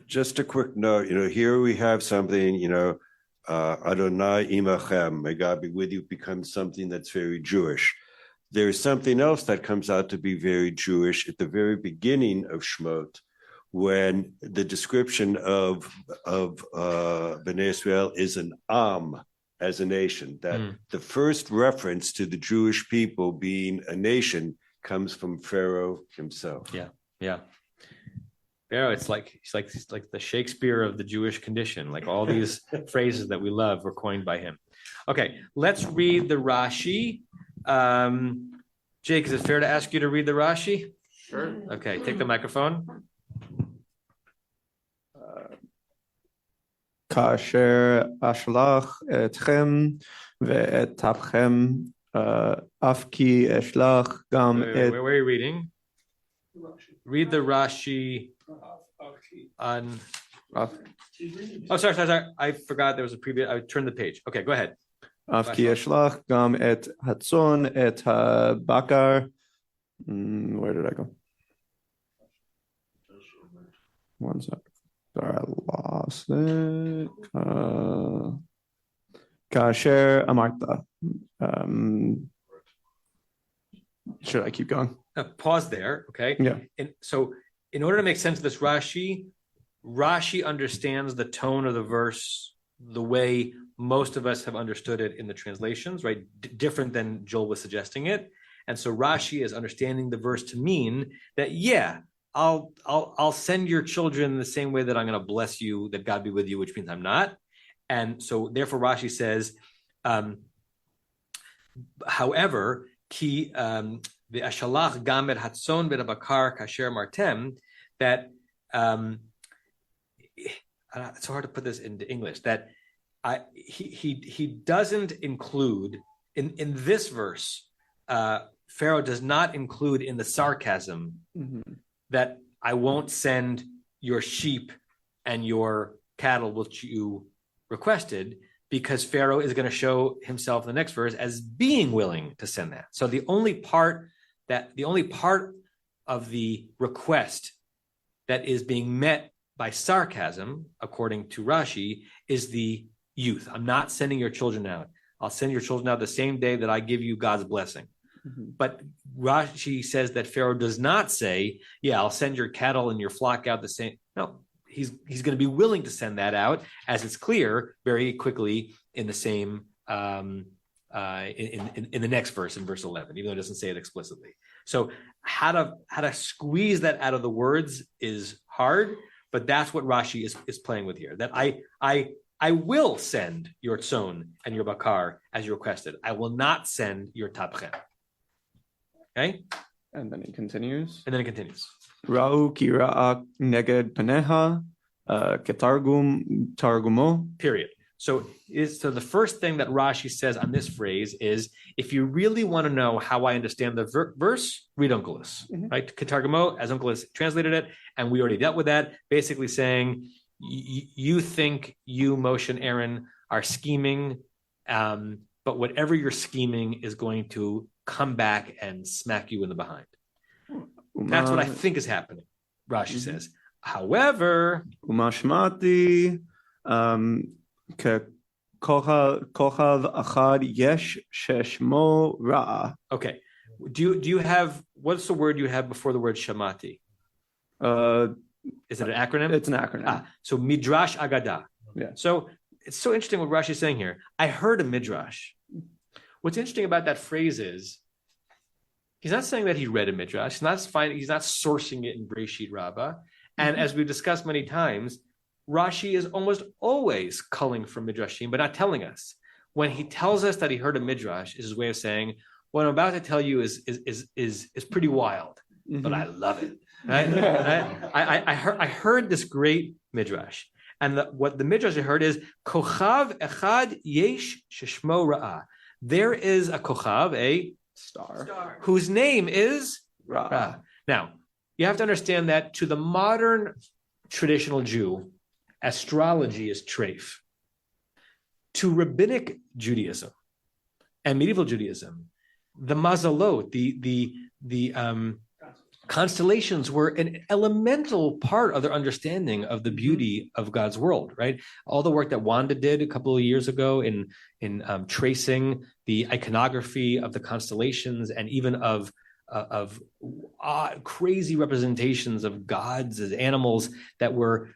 Just a quick note, here we have something, Adonai imachem, may God be with you, becomes something that's very Jewish. There's something else that comes out to be very Jewish at the very beginning of Shemot, when the description of Bnei Israel is an Am, as a nation, that the first reference to the Jewish people being a nation comes from Pharaoh himself. Yeah. Pharaoh, it's like the Shakespeare of the Jewish condition. Like all these phrases that we love were coined by him. Okay, let's read the Rashi. Jake, is it fair to ask you to read the Rashi? Sure. Okay, take the microphone. כאשר אשלח אתכם ואת טפכם, אף כי אשלח גם את... Where are you reading? Read the Rashi on... Oh, sorry. I forgot there was a previous... I turned the page. Okay, go ahead. אף כי אשלח גם את הצאן, את הבקר... Where did I go? One sec. Sorry, I lost it. כאשר אמרת. Should I keep going? Pause there, okay? Yeah. And so in order to make sense of this Rashi understands the tone of the verse the way most of us have understood it in the translations, right? Different than Joel was suggesting it. And so Rashi is understanding the verse to mean that, I'll send your children the same way that I'm going to bless you, that God be with you, which means I'm not. And so therefore Rashi says, however, ki the ashalach gamet hatzon v'abakar kasher martem, that it's hard to put this into English, that he doesn't include in this verse, Pharaoh does not include in the sarcasm that I won't send your sheep and your cattle which you requested, because Pharaoh is going to show himself in the next verse as being willing to send that. So the only part of the request that is being met by sarcasm, according to Rashi, is the youth. I'm not sending your children out. I'll send your children out the same day that I give you God's blessing. But Rashi says that Pharaoh does not say, I'll send your cattle and your flock out the same. No, he's going to be willing to send that out, as it's clear very quickly in the same in the next verse, in verse 11, even though it doesn't say it explicitly. So how to squeeze that out of the words is hard, but that's what Rashi is playing with here. That I will send your tzon and your bakar as you requested. I will not send your tapchem. Okay? And then it continues. Ra'u ki ra'a neged paneha ketargum targumo. Period. So the first thing that Rashi says on this phrase is, if you really want to know how I understand the verse, read Onkelos, right? Ketargumo, as Onkelos translated it, and we already dealt with that, basically saying, you think you, Moshe and Aaron, are scheming, but whatever you're scheming is going to come back and smack you in the behind. That's what I think is happening, Rashi says. However, Umashmati kochav achad yesh sheshmo ra'a. Okay. Do you have, what's the word you have before the word shamati? Is it an acronym? It's an acronym. So Midrash Agadah. Yeah. So it's so interesting what Rashi is saying here. I heard a Midrash. What's interesting about that phrase is, he's not saying that he read a Midrash. He's not sourcing it in Breshit Rabbah. And as we've discussed many times, Rashi is almost always culling from Midrashim, but not telling us. When he tells us that he heard a Midrash, is his way of saying, what I'm about to tell you is pretty wild, but I love it. Right? I heard this great Midrash. And what the Midrash I heard is, Kochav echad yesh sheshmo ra'ah. There is a Kochav, a star, whose name is Ra. Now, you have to understand that to the modern traditional Jew, astrology is treif. To rabbinic Judaism, and medieval Judaism. The mazalot, the constellations were an elemental part of their understanding of the beauty of God's world, right? All the work that Wanda did a couple of years ago in tracing the iconography of the constellations and even of crazy representations of gods as animals that were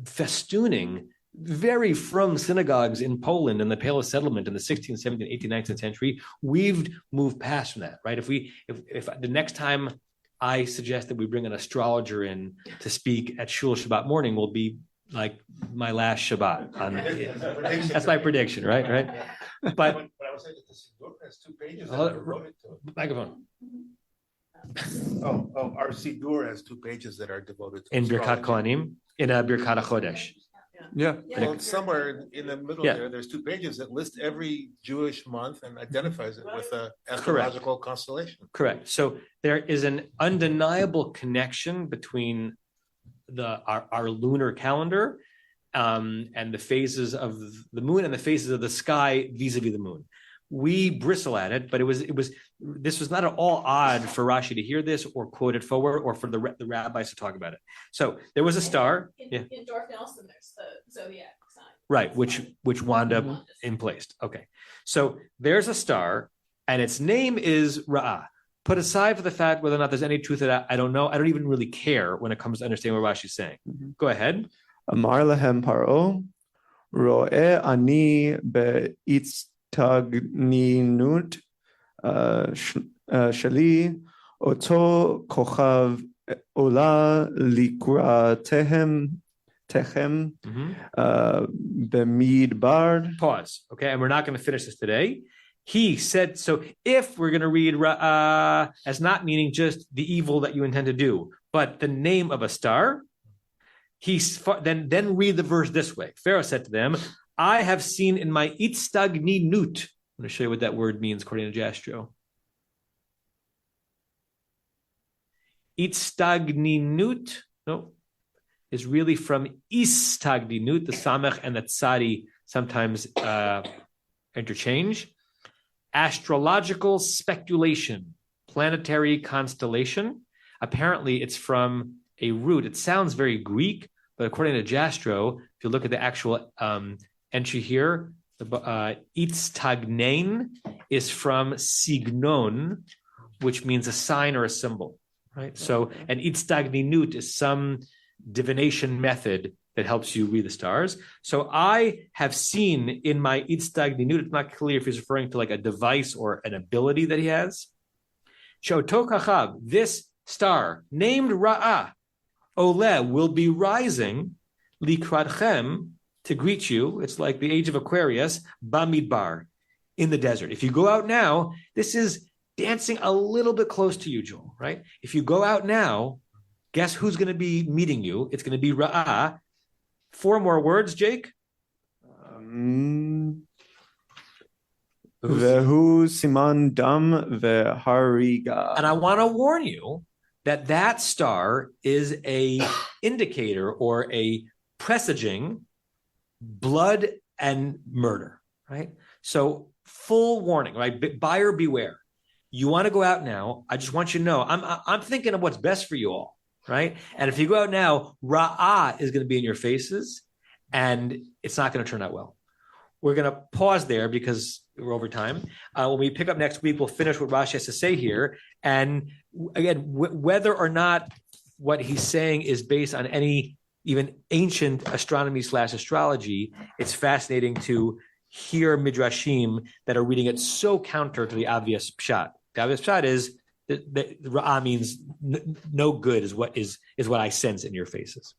festooning very from synagogues in Poland and the Pale Settlement in the 16th, 17th, 18th, 19th century. We've moved past from that, right? If the next time I suggest that we bring an astrologer in to speak at Shul Shabbat morning, will be like my last Shabbat. That's my prediction, right? But I was saying that the Siddur has 2 pages that Oh, are devoted to it. microphone. Our Siddur has 2 pages that are devoted to In Birkat astrology. Kohanim, in a Birkat HaChodesh. Yeah. Well, somewhere in the middle Yeah. there's 2 pages that list every Jewish month and identifies it with a astrological constellation. Correct. So there is an undeniable connection between our lunar calendar and the phases of the moon and the phases of the sky vis-a-vis the moon. We bristle at it, but this was not at all odd for Rashi to hear this or quote it forward, or for the rabbis to talk about it. So there was a star. In Dorf Nelson, there's the zodiac sign. Right, which wound up in place. Okay, so there's a star, and its name is Ra'ah. Put aside for the fact whether or not there's any truth to that, I don't know. I don't even really care when it comes to understanding what Rashi's saying. Go ahead. Amar lahem paro, ro'eh ani be'itztagninut shali, oto kochav ola likratehem techem b'midbar. Pause. Okay, and we're not going to finish this today. He said, so if we're going to read Ra'ah as not meaning just the evil that you intend to do, but the name of a star, then read the verse this way. Pharaoh said to them, I have seen in my itztagninut. I'm going to show you what that word means according to Jastro. Itztagninut, is really from istagninut. The samech and the tzadi sometimes interchange. Astrological speculation, planetary constellation. Apparently, it's from a root. It sounds very Greek, but according to Jastro, if you look at the actual entry here, the itztagnein is from signon, which means a sign or a symbol, right? So, an itztagninut is some divination method that helps you read the stars. So I have seen in my itztagninut, it's not clear if he's referring to like a device or an ability that he has. Shoto kachav, this star named Ra'ah, Ole, will be rising, likradchem, to greet you. It's like the age of Aquarius, Bamidbar, in the desert. If you go out now, this is dancing a little bit close to you, Joel, right? If you go out now, guess who's going to be meeting you? It's going to be Ra'ah. 4 more words, Jake. Vehu siman dam vehariga. And I want to warn you that star is a indicator or a presaging blood and murder, right? So full warning, right? Buyer beware. You want to go out now. I just want you to know, I'm thinking of what's best for you all, right? And if you go out now, Ra'ah is going to be in your faces, and it's not going to turn out well. We're going to pause there because we're over time. When we pick up next week, we'll finish what Rashi has to say here. And again, whether or not what he's saying is based on any even ancient astronomy/astrology, it's fascinating to hear midrashim that are reading it so counter to the obvious pshat. The obvious pshat is that Ra'ah means no good is what I sense in your faces.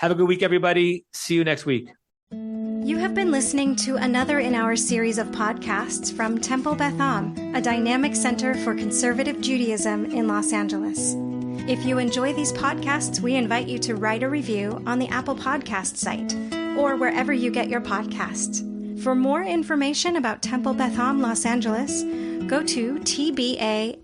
Have a good week, everybody. See you next week. You have been listening to another in our series of podcasts from Temple Beth Am, a dynamic center for conservative Judaism in Los Angeles. If you enjoy these podcasts, we invite you to write a review on the Apple Podcast site or wherever you get your podcasts. For more information about Temple Beth Am Los Angeles, go to tbala.org.